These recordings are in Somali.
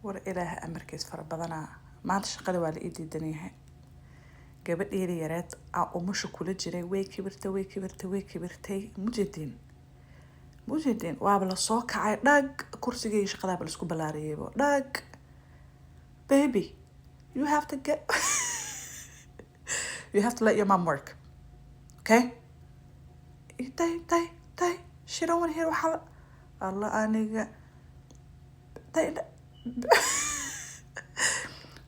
war ilaaha amarkiis fara badanaa maanta shaqada waa la ii diidanayahay gabadheeda yareed aa umusha kula jiray way kibirtay mujediin waaba la soo kacay dhag kursigii shaqadaaba la isku balaariyaybo dhag baby you have to get you have to let your mom work okay day she don't want to hear waxa Allah aniga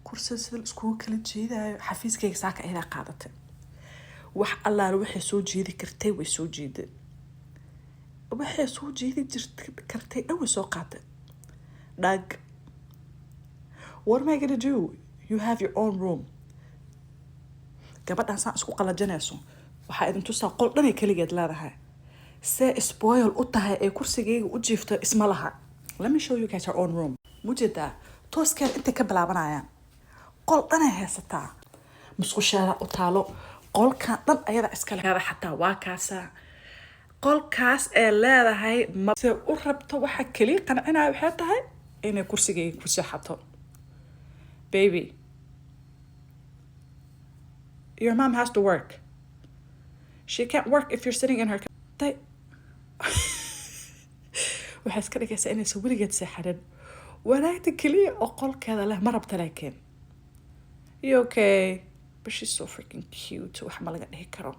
kursiga sida isku kala jeedayo xafiiskayga saaka ayda qaadatay wax allaale waxay soo jeedi kartay way soo jeeday waxay soo jeedi kartay way soo qaatay dhag what am I going to do you have your own room gabadhan saan isku qalajanayso waxaa idin tusaa qol dhan ay kaligeed leedahay see spoil u tahay ee kursigayga u jiifto isma laha let me show you guys her own room mujeda tooskeed intay ka bilaabanayaan qol dhan ay haysataa musqusheeda u taalo qolkan dhan ayada iska leedahay xataa waa kaasa qolkaas ee leedahay se u rabto waxa kaliya qancinaya waxay tahay inay kursigayga ku seexato baby your mom has to work she can't work if you're sitting in her waxay iska dhigaysaa inaysan weligeed seexanin wanaagta keliya oo qolkeeda leh ma rabta laakiin you okay but she's so freaking cute wax ma laga dhihi karo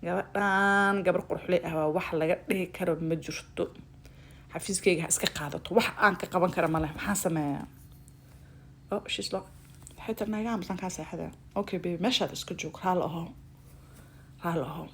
gabadhan gabar qurxley ah waa wax laga dhihi karo ma jirto xafiiskayga iska qaadato wax aan ka qaban kara ma leh maxaan sameeyaa oh she's like حتى النجام مثلا كاسة حدا أوكي بي مشهد اسكت جوك هلا هو